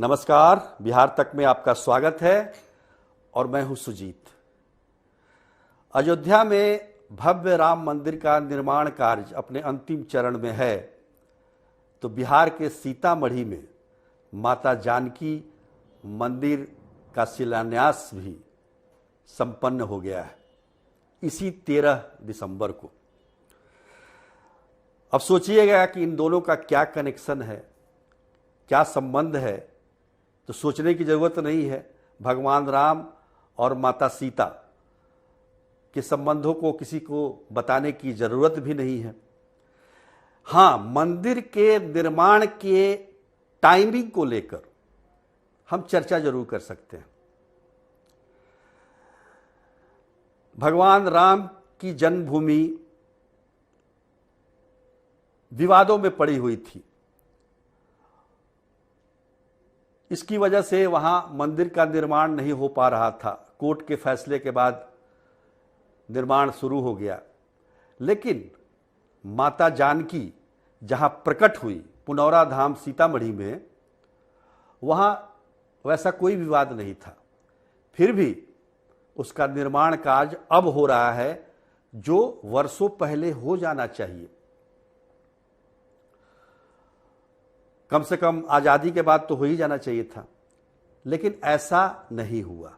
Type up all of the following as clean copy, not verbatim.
नमस्कार, बिहार तक में आपका स्वागत है और मैं हूं सुजीत। अयोध्या में भव्य राम मंदिर का निर्माण कार्य अपने अंतिम चरण में है, तो बिहार के सीतामढ़ी में माता जानकी मंदिर का शिलान्यास भी संपन्न हो गया है इसी 13 दिसंबर को। अब सोचिएगा कि इन दोनों का क्या कनेक्शन है, क्या संबंध है, तो सोचने की जरूरत नहीं है। भगवान राम और माता सीता के संबंधों को किसी को बताने की जरूरत भी नहीं है। हाँ, मंदिर के निर्माण के टाइमिंग को लेकर हम चर्चा जरूर कर सकते हैं। भगवान राम की जन्मभूमि विवादों में पड़ी हुई थी। इसकी वजह से वहां मंदिर का निर्माण नहीं हो पा रहा था। कोर्ट के फैसले के बाद निर्माण शुरू हो गया, लेकिन माता जानकी जहां प्रकट हुई पुनौरा धाम सीतामढ़ी में, वहां वैसा कोई विवाद नहीं था। फिर भी उसका निर्माण कार्य अब हो रहा है, जो वर्षों पहले हो जाना चाहिए। कम से कम आजादी के बाद तो हो ही जाना चाहिए था, लेकिन ऐसा नहीं हुआ।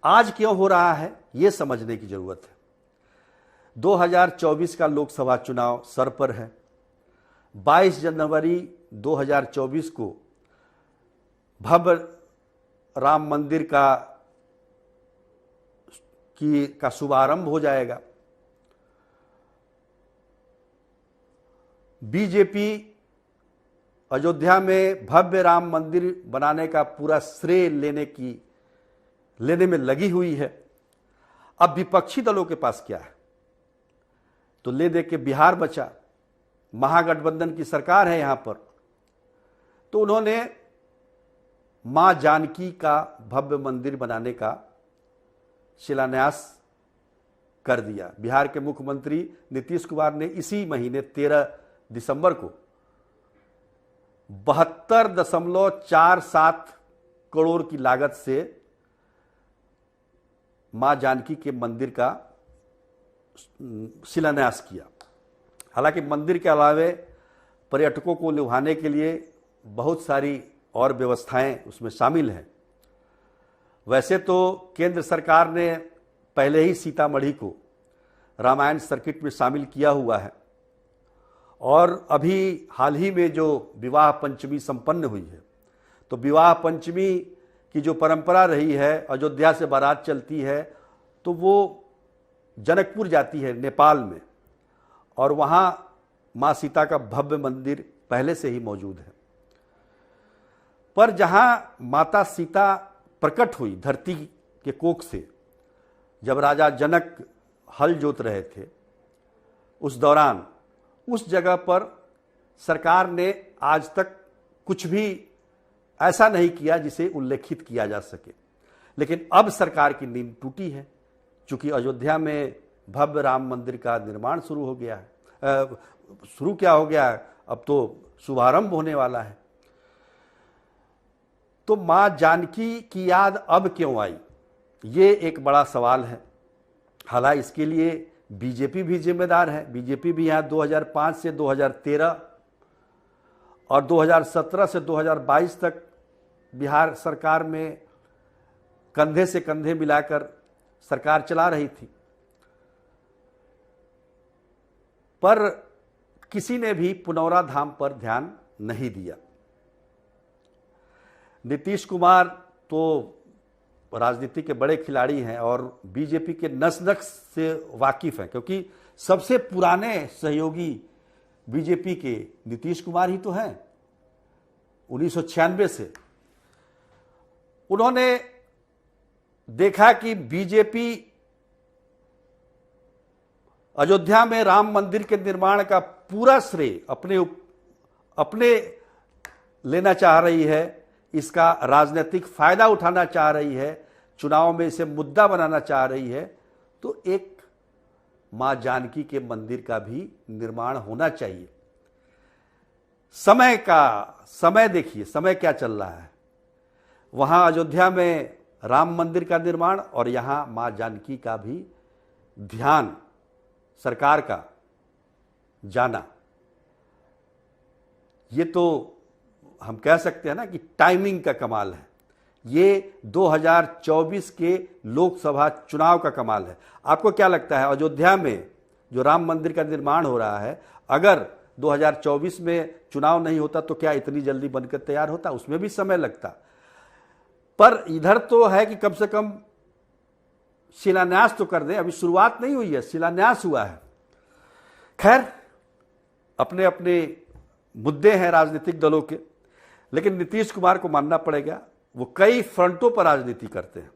आज क्यों हो रहा है, यह समझने की जरूरत है। 2024 का लोकसभा चुनाव सर पर है। 22 जनवरी 2024 को भव्य राम मंदिर का शुभारंभ हो जाएगा। बीजेपी अयोध्या में भव्य राम मंदिर बनाने का पूरा श्रेय लेने में लगी हुई है। अब विपक्षी दलों के पास क्या है, तो ले दे के बिहार बचा। महागठबंधन की सरकार है यहां पर, तो उन्होंने मां जानकी का भव्य मंदिर बनाने का शिलान्यास कर दिया। बिहार के मुख्यमंत्री नीतीश कुमार ने इसी महीने 13 दिसंबर को 72.47 करोड़ की लागत से मां जानकी के मंदिर का शिलान्यास किया। हालांकि मंदिर के अलावे पर्यटकों को लुभाने के लिए बहुत सारी और व्यवस्थाएं उसमें शामिल हैं। वैसे तो केंद्र सरकार ने पहले ही सीतामढ़ी को रामायण सर्किट में शामिल किया हुआ है, और अभी हाल ही में जो विवाह पंचमी संपन्न हुई है, तो विवाह पंचमी की जो परंपरा रही है, अयोध्या से बारात चलती है तो वो जनकपुर जाती है नेपाल में, और वहाँ माँ सीता का भव्य मंदिर पहले से ही मौजूद है। पर जहाँ माता सीता प्रकट हुई धरती के कोख से, जब राजा जनक हल जोत रहे थे, उस दौरान उस जगह पर सरकार ने आज तक कुछ भी ऐसा नहीं किया जिसे उल्लेखित किया जा सके। लेकिन अब सरकार की नींद टूटी है, चूंकि अयोध्या में भव्य राम मंदिर का निर्माण शुरू हो गया है। शुरू क्या हो गया है, अब तो शुभारंभ होने वाला है। तो मां जानकी की याद अब क्यों आई, ये एक बड़ा सवाल है। हालांकि इसके लिए बीजेपी भी जिम्मेदार है। बीजेपी भी यहाँ 2005 से 2013 और 2017 से 2022 तक बिहार सरकार में कंधे से कंधे मिलाकर सरकार चला रही थी, पर किसी ने भी पुनौरा धाम पर ध्यान नहीं दिया। नीतीश कुमार तो राजनीति के बड़े खिलाड़ी हैं और बीजेपी के नस नस से वाकिफ हैं, क्योंकि सबसे पुराने सहयोगी बीजेपी के नीतीश कुमार ही तो हैं। 1996 से उन्होंने देखा कि बीजेपी अयोध्या में राम मंदिर के निर्माण का पूरा श्रेय अपने लेना चाह रही है, इसका राजनीतिक फायदा उठाना चाह रही है, चुनाव में इसे मुद्दा बनाना चाह रही है, तो एक मां जानकी के मंदिर का भी निर्माण होना चाहिए। समय देखिए, समय क्या चल रहा है। वहां अयोध्या में राम मंदिर का निर्माण और यहां मां जानकी का भी ध्यान सरकार का जाना, ये तो हम कह सकते हैं ना कि टाइमिंग का कमाल है। ये 2024 के लोकसभा चुनाव का कमाल है। आपको क्या लगता है, अयोध्या में जो राम मंदिर का निर्माण हो रहा है, अगर 2024 में चुनाव नहीं होता तो क्या इतनी जल्दी बनकर तैयार होता? उसमें भी समय लगता। पर इधर तो है कि कम से कम शिलान्यास तो कर दें। अभी शुरुआत नहीं हुई है, शिलान्यास हुआ है। खैर, अपने अपने मुद्दे हैं राजनीतिक दलों के, लेकिन नीतीश कुमार को मानना पड़ेगा, वो कई फ्रंटों पर राजनीति करते हैं।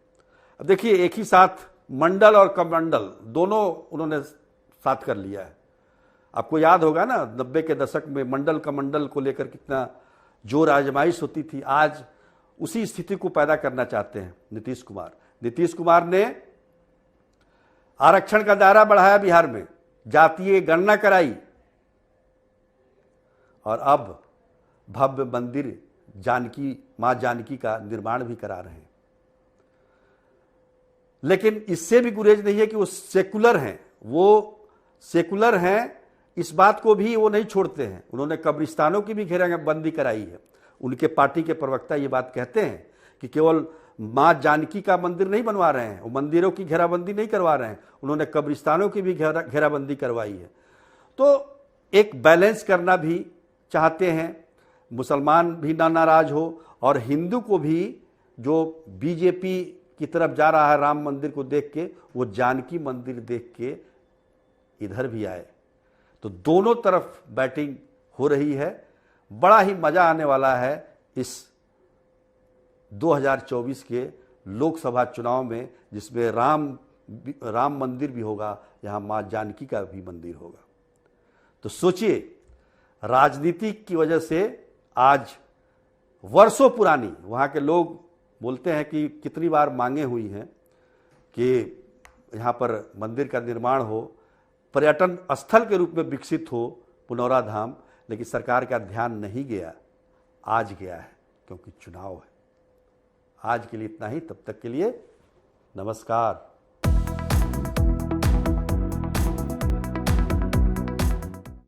अब देखिए, एक ही साथ मंडल और कमंडल दोनों उन्होंने साथ कर लिया है। आपको याद होगा ना, 90 के दशक में मंडल कमंडल को लेकर कितना जोर आजमाइश होती थी। आज उसी स्थिति को पैदा करना चाहते हैं नीतीश कुमार। नीतीश कुमार ने आरक्षण का दायरा बढ़ाया बिहार में, जातीय गणना कराई और अब भव्य मंदिर मां जानकी का निर्माण भी करा रहे हैं। लेकिन इससे भी गुरेज नहीं है कि वो सेकुलर हैं। वो सेकुलर हैं, इस बात को भी वो नहीं छोड़ते हैं। उन्होंने कब्रिस्तानों की भी घेराबंदी कराई है। उनके पार्टी के प्रवक्ता ये बात कहते हैं कि केवल मां जानकी का मंदिर नहीं बनवा रहे हैं, वो मंदिरों की घेराबंदी नहीं करवा रहे हैं, उन्होंने कब्रिस्तानों की भी घेराबंदी करवाई है। तो एक बैलेंस करना भी चाहते हैं, मुसलमान भी ना नाराज हो और हिंदू को भी, जो बीजेपी की तरफ जा रहा है राम मंदिर को देख के, वो जानकी मंदिर देख के इधर भी आए। तो दोनों तरफ बैटिंग हो रही है। बड़ा ही मजा आने वाला है इस 2024 के लोकसभा चुनाव में, जिसमें राम मंदिर भी होगा, यहां मां जानकी का भी मंदिर होगा। तो सोचिए, राजनीति की वजह से आज वर्षों पुरानी, वहां के लोग बोलते हैं कि कितनी बार मांगे हुई हैं कि यहां पर मंदिर का निर्माण हो, पर्यटन स्थल के रूप में विकसित हो पुनौरा धाम, लेकिन सरकार का ध्यान नहीं गया। आज गया है, क्योंकि चुनाव है। आज के लिए इतना ही। तब तक के लिए नमस्कार।